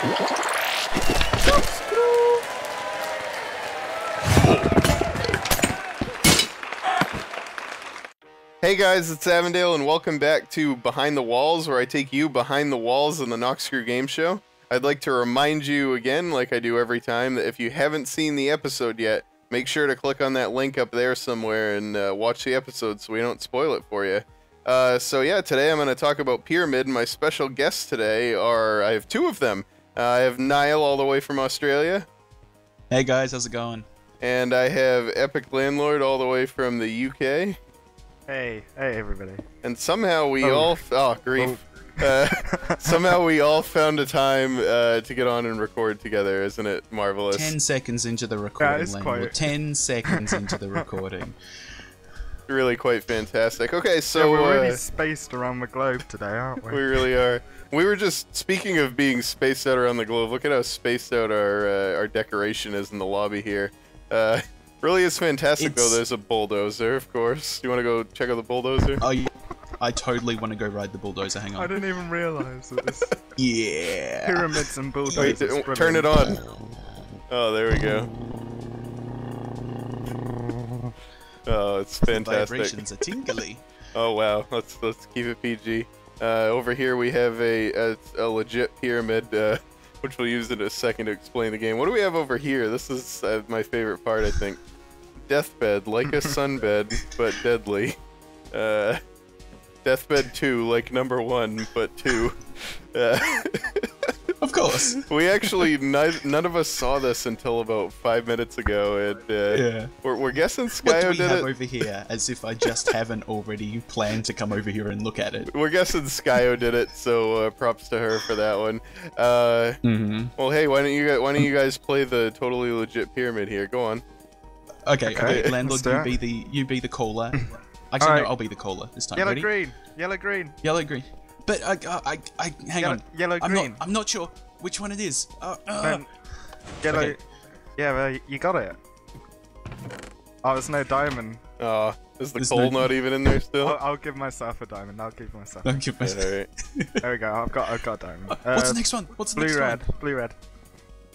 Hey guys, it's Avondale and welcome back to Behind the Walls, where I take you behind the walls in the Noxcrew game show. I'd like to remind you again, like I do every time, that if you haven't seen the episode yet, make sure to click on that link up there somewhere and watch the episode so we don't spoil it for you. So yeah, today I'm going to talk about Pyramid. My special guests today I have two of them. I have Niall all the way from Australia. Hey guys, how's it going? And I have Epic Landlord all the way from the UK. Hey everybody. And somehow we somehow we all found a time to get on and record together. Isn't it marvelous? 10 seconds into the recording, quite... 10 seconds into the recording. Really quite fantastic. Okay, so yeah, we're really spaced around the globe today, aren't we? We really are. We were just speaking of being spaced out around the globe. Look at how spaced out our decoration is in the lobby here. Really is fantastic though. There's a bulldozer, of course. You want to go check out the bulldozer? Oh, yeah. I totally want to go ride the bulldozer. Hang on. I didn't even realise that this yeah. pyramids and bulldozers. Wait, turn it on. Oh, there we go. Oh, it's fantastic. The vibrations are tingly. Oh wow, let's keep it PG. Over here we have a legit pyramid, which we'll use in a second to explain the game. What do we have over here? This is my favorite part, I think. Deathbed, like a sunbed, but deadly. Deathbed 2, like number 1, but 2. Of course. We actually, none of us saw this until about 5 minutes ago, and yeah. we're guessing Skyo did it. What do we have over here, as if I just haven't already planned to come over here and look at it? We're guessing Skyo did it, so props to her for that one. Well, hey, why don't you guys play the totally legit pyramid here? Go on. Okay, Landlord, you be the caller. Actually, no, I'll be the caller this time. Yellow, Ready? green. Yellow, green. Yellow, green. But hang on. Yellow, green. I'm not sure which one it is. Yellow. Okay. Yeah, well, you got it. Oh, there's no diamond. Oh, is the coal not even in there still? I'll give myself a diamond. I'll give myself. Don't give myself. Right. There we go. I've got a diamond. What's the next one? What's the next one? Blue, red.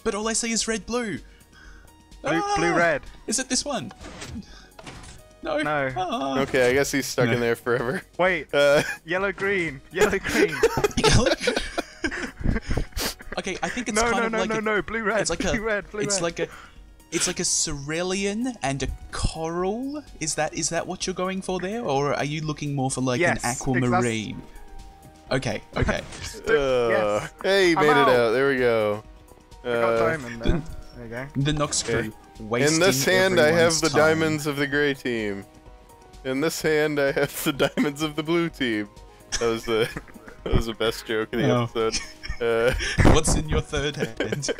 But all I see is red, blue. Blue, red. Is it this one? No. No. Okay, I guess he's stuck in there forever. Wait. Yellow, green. Yellow, green. Yellow, green. Okay, I think it's no. Blue, red. It's like blue, red. It's like a cerulean and a coral. Is that what you're going for there, or are you looking more for like an aquamarine? Okay. Yes. Hey, made it out. There we go. I got diamond there. There you go. The Noxcrew. In this hand, I have the diamonds of the gray team. In this hand, I have the diamonds of the blue team. That was the best joke of the episode. What's in your third hand?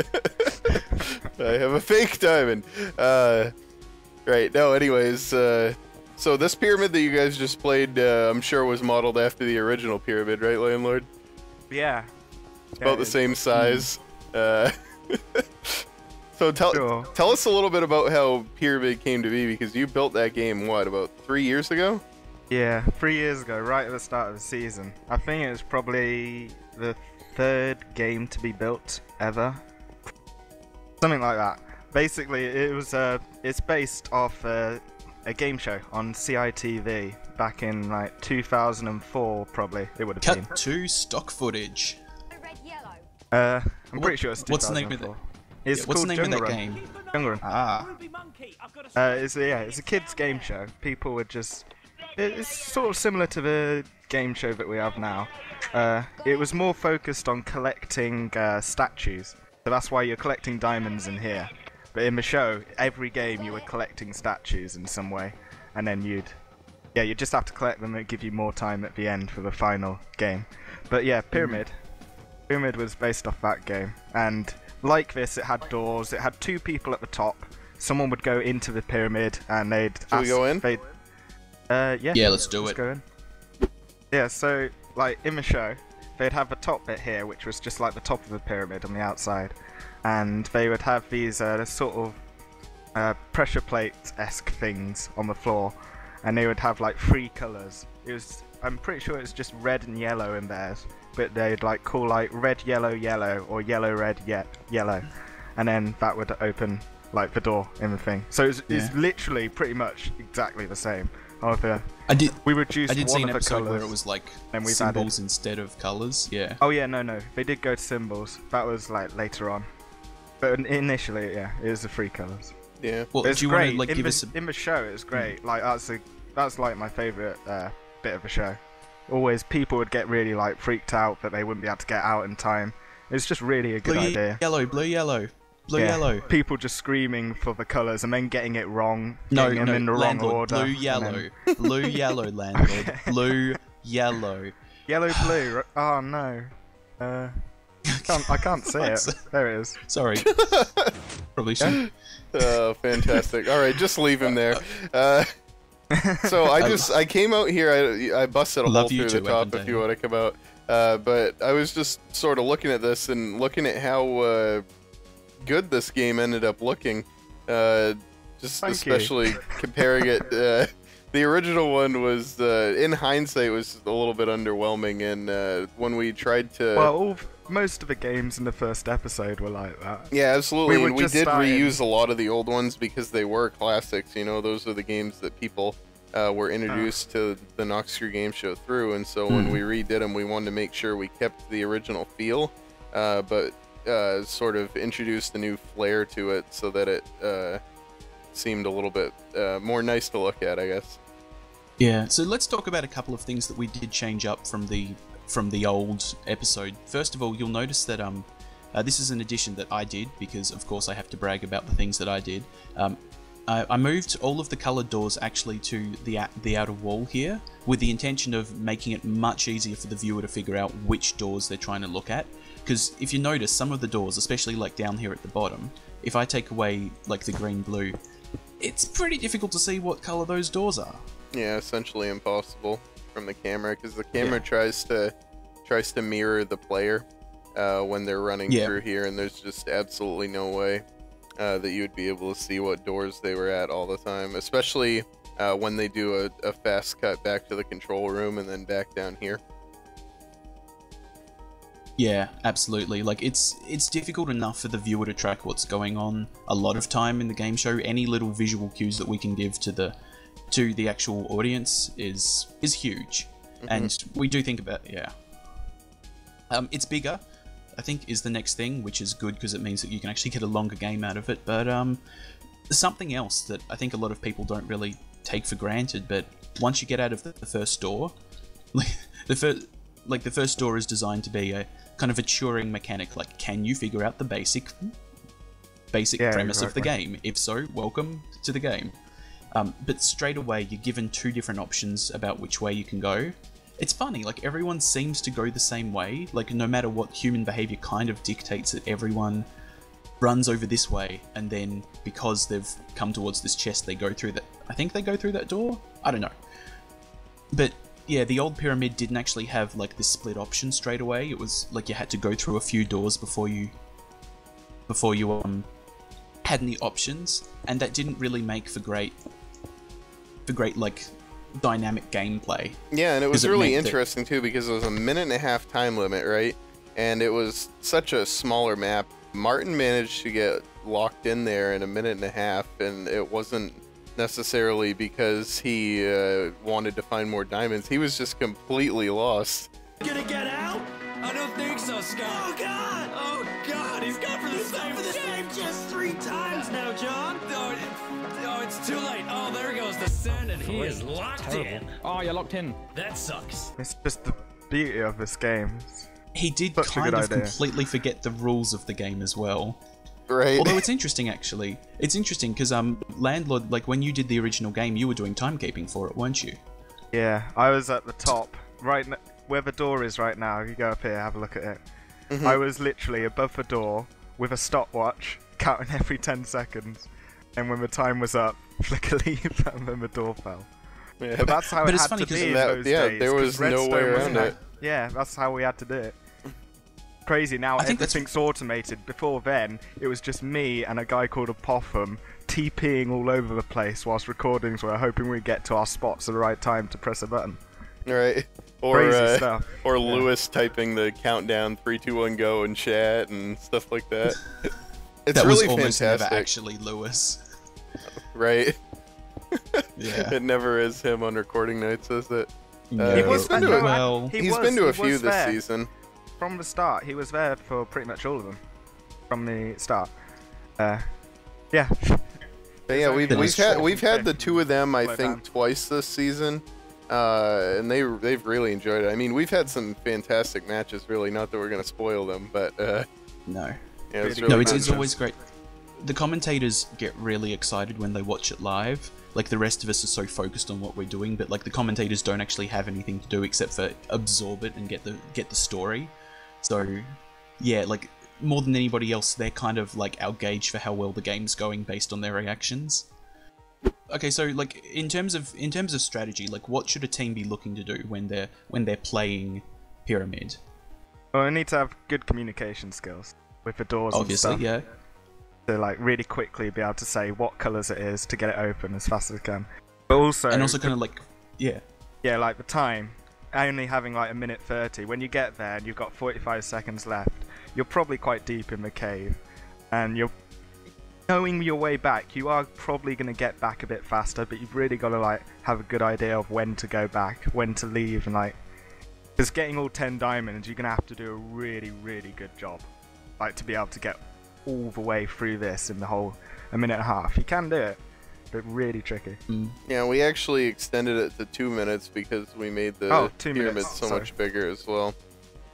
I have a fake diamond. Right. No. Anyways, so this pyramid that you guys just played, I'm sure was modeled after the original pyramid, right, Landlord? Yeah. It's about the same size. So tell us a little bit about how Pyramid came to be, because you built that game, what, about 3 years ago? Yeah, 3 years ago, right at the start of the season. I think it was probably the third game to be built ever. Something like that. Basically, it's based off a game show on CITV back in like 2004, probably. It would have been. Cut to stock footage. I'm pretty sure it's 2004. What's the name of it? What's the name of that game? Jungle Run. Ah. It's a kids game show. People would just... It's sort of similar to the game show that we have now. It was more focused on collecting statues. So that's why you're collecting diamonds in here. But in the show, every game you were collecting statues in some way. And then you just have to collect them and give you more time at the end for the final game. But yeah, Pyramid. Pyramid was based off that game. And like this, it had doors. It had 2 people at the top. Someone would go into the pyramid and they'd Should we go in? Yeah, let's do it. Go in. Yeah, so like in the show, they'd have the top bit here, which was just like the top of the pyramid on the outside, and they would have these sort of pressure plate-esque things on the floor, and they would have like 3 colours. It was I'm pretty sure it's just red and yellow in theirs, but they'd like call like red, yellow, yellow, or yellow, red, yellow, and then that would open like the door in the thing. So it's literally pretty much exactly the same. However, we reduced I did see one an of the episode colours, where it was like and we've symbols instead of colours. Yeah. Oh yeah, no, they did go to symbols. That was like later on, but initially, yeah, it was the 3 colours. Yeah. Well, It's do you great. want to like in give the, us a... in the show, it's great. Like that's like my favourite bit of the show. Always people would get really like freaked out that they wouldn't be able to get out in time. It's just really a good idea. Blue yellow. Blue yellow. People just screaming for the colours and then getting it wrong. No, getting them in the wrong landlord. order. Blue yellow. Blue yellow, landlord. Blue yellow. Yellow blue. Oh no. I can't see it. There it is. Sorry. Probably should. Oh, fantastic. All right, just leave him there. So I came out here. I busted a hole through the top if you want to come out. But I was just sort of looking at this and looking at how good this game ended up looking. Especially comparing it. The original one was, in hindsight, was a little bit underwhelming, and when we tried to... Well, most of the games in the first episode were like that. Yeah, absolutely. We did reuse a lot of the old ones because they were classics. You know, those are the games that people were introduced to the Noxcrew Game Show through, and so when we redid them, we wanted to make sure we kept the original feel, but sort of introduced a new flair to it so that it seemed a little bit more nice to look at, I guess. Yeah, so let's talk about a couple of things that we did change up from the old episode. First of all, you'll notice that this is an addition that I did because, of course, I have to brag about the things that I did. I moved all of the coloured doors actually to the outer wall here with the intention of making it much easier for the viewer to figure out which doors they're trying to look at. Because if you notice, some of the doors, especially like down here at the bottom, if I take away like the green-blue, it's pretty difficult to see what colour those doors are. Yeah, essentially impossible from the camera because the camera tries to mirror the player when they're running through here, and there's just absolutely no way that you would be able to see what doors they were at all the time, especially when they do a fast cut back to the control room and then back down here. Yeah, absolutely. Like it's difficult enough for the viewer to track what's going on a lot of time in the game show. Any little visual cues that we can give to the actual audience is huge. And we do think about it's bigger, I think, is the next thing, which is good because it means that you can actually get a longer game out of it. But something else that I think a lot of people don't really take for granted, but once you get out of the first door, the first door is designed to be a kind of a Turing mechanic. Like, can you figure out the basic premise of the game? If so, welcome to the game. But straight away, you're given 2 different options about which way you can go. It's funny, like, everyone seems to go the same way. Like, no matter what, human behavior kind of dictates that everyone runs over this way, and then because they've come towards this chest, they go through that. I think they go through that door? I don't know. But yeah, the old pyramid didn't actually have like this split option straight away. It was like you had to go through a few doors before you had any options, and that didn't really make for great like dynamic gameplay. Yeah, and it was really interesting too because it was a 1.5-minute time limit, right? And it was such a smaller map. Martin managed to get locked in there in 1.5 minutes, and it wasn't necessarily because he wanted to find more diamonds. He was just completely lost. Gonna get out? I don't think so, Scott. Oh God! Oh God! He's gone for the same just 3 times now, John. Oh, it's too late. Oh, there goes the sand, and he is locked in. Oh, you're locked in. That sucks. It's just the beauty of this game. He did kind of completely forget the rules of the game as well. Right. Although it's interesting, actually. It's interesting because Landlord, like when you did the original game, you were doing timekeeping for it, weren't you? Yeah, I was at the top, right where the door is right now. You go up here, have a look at it. I was literally above the door with a stopwatch, counting every 10 seconds. And when the time was up, flick a leaf, and then the door fell. Yeah. But that's how it had to be in those days. There was no way around it. Yeah, that's how we had to do it. Crazy, now everything's automated. Before then, it was just me and a guy called a Popham TPing all over the place whilst recordings were hoping we'd get to our spots at the right time to press a button. Right. Crazy stuff. Or Lewis typing the countdown 3, 2, 1, go in chat and stuff like that. It's that really was almost fantastic. never actually Lewis. Right? Yeah. It never is him on recording nights, is it? No. He's been to He's been to a few this season. From the start, he was there for pretty much all of them. From the start. Yeah. But yeah, we've had the two of them, I think, twice this season. And they've really enjoyed it. I mean, we've had some fantastic matches, really. Not that we're going to spoil them, but no. Yeah, it's always great. The commentators get really excited when they watch it live. Like, the rest of us are so focused on what we're doing, but like the commentators don't actually have anything to do except for absorb it and get the story. So yeah, like, more than anybody else, they're kind of like our gauge for how well the game's going based on their reactions. Okay, so like in terms of strategy, like what should a team be looking to do when they're playing Pyramid? Well, I need to have good communication skills with the doors. Obviously, and stuff. yeah. To like really quickly be able to say what colours it is to get it open as fast as I can. But also kind of like like the time, only having like 1:30. When you get there and you've got 45 seconds left, you're probably quite deep in the cave, and you're knowing your way back. You are probably going to get back a bit faster, but you've really got to like have a good idea of when to go back, when to leave, and like, because getting all 10 diamonds, you're going to have to do a really, really good job, like to be able to get all the way through this in the whole 1.5 minutes. You can do it, but really tricky. Yeah, we actually extended it to 2 minutes because we made the pyramid so much bigger as well.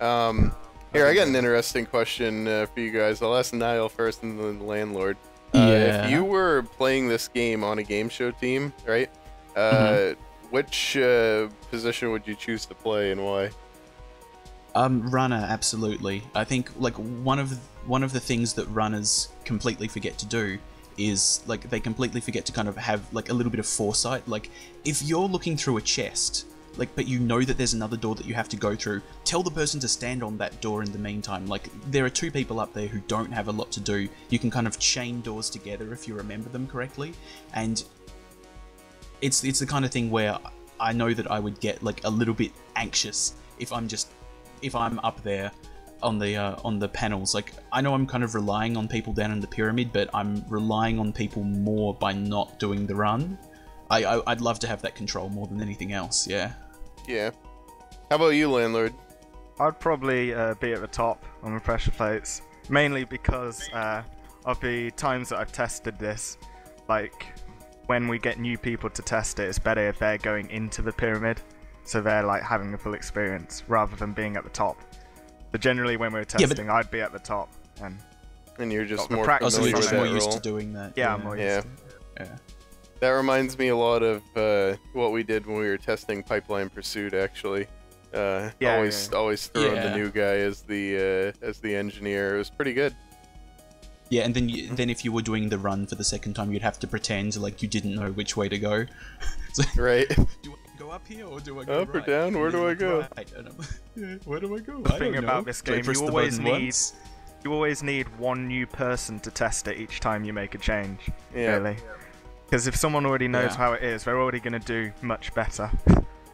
Here, I got an interesting question for you guys. I'll ask Niall first and then the landlord. If you were playing this game on a game show team, right? Which position would you choose to play and why? Runner, absolutely. I think like one of the things that runners completely forget to do is like they completely forget to kind of have like a little bit of foresight. Like if you're looking through a chest, like but you know that there's another door that you have to go through, tell the person to stand on that door in the meantime. Like there are 2 people up there who don't have a lot to do. You can kind of chain doors together if you remember them correctly, and it's the kind of thing where I know that I would get like a little bit anxious if I'm up there on the panels. Like I know I'm kind of relying on people down in the pyramid, but I'm relying on people more by not doing the run. I'd love to have that control more than anything else. Yeah. How about you, landlord? I'd probably be at the top on the pressure plates, mainly because of the times that I've tested this. Like when we get new people to test it, it's better if they're going into the pyramid, so they're like having the full experience rather than being at the top. But generally, when we're testing, I'd be at the top, and you're just more practice. familiar with that more role. used to doing that. Yeah, I'm more used to. Yeah. That reminds me a lot of what we did when we were testing Pipeline Pursuit. Actually, always throwing the new guy as the engineer. It was pretty good. Yeah, and then if you were doing the run for the second time, you'd have to pretend like you didn't know which way to go. So, right. Do I go up here or do I go up right? or down? Where do I go? Right. Where do I go? The thing about this game, you always need one new person to test it each time you make a change. Yeah. Really. Because if someone already knows how it is, they're already going to do much better.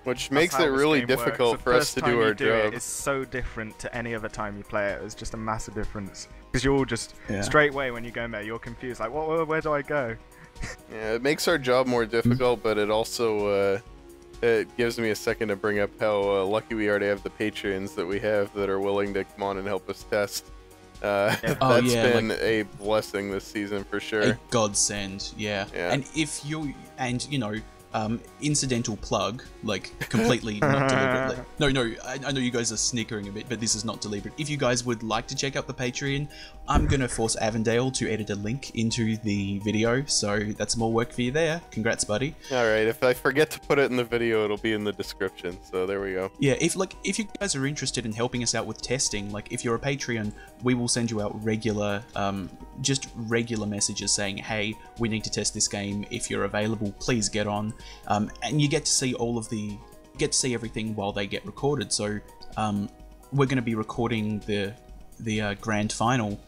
Which makes it really difficult for us to do our job. It's so different to any other time you play it. It's just a massive difference. Because you're all just straight away when you go in there, you're confused. Like, where do I go? Yeah, it makes our job more difficult, but it also it gives me a second to bring up how lucky we are to have the Patreons that we have that are willing to come on and help us test. That's been a blessing this season for sure. A godsend, yeah. And if you, incidental plug, like completely not deliberately. No, I know you guys are snickering a bit, but this is not deliberate. If you guys would like to check out the Patreon, I'm going to force Avondale to edit a link into the video, so that's more work for you there. Congrats, buddy. Alright, if I forget to put it in the video, it'll be in the description, so there we go. Yeah, if you guys are interested in helping us out with testing, like if you're a Patreon, we will send you out regular messages saying, hey, we need to test this game. If you're available, please get on. And you get to see everything while they get recorded. So we're going to be recording the grand final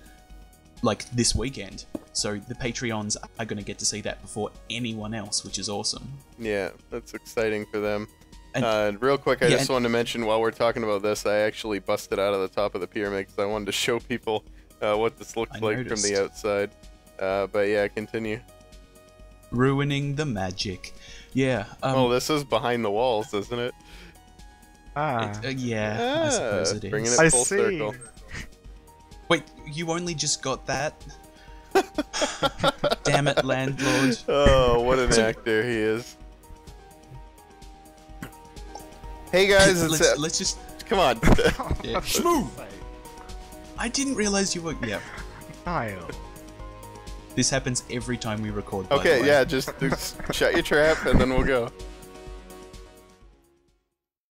like this weekend. So the Patreons are going to get to see that before anyone else, which is awesome. Yeah, that's exciting for them. Real quick, I Yeah, just wanted to mention while we're talking about this, I actually busted out of the top of the pyramid because I wanted to show people what this looks like from noticed. the outside. But yeah, continue. Ruining the magic. Yeah. Oh, this is behind the walls, isn't it? Yeah, I suppose it Bringing is. it full circle. Wait, you only just got that? Damn it, landlord. Oh, what an actor he is. Hey guys, let's just come on. yeah. I didn't realize you were. Yeah. Niall. This happens every time we record. By the Okay, way. yeah, just shut your trap and then we'll go.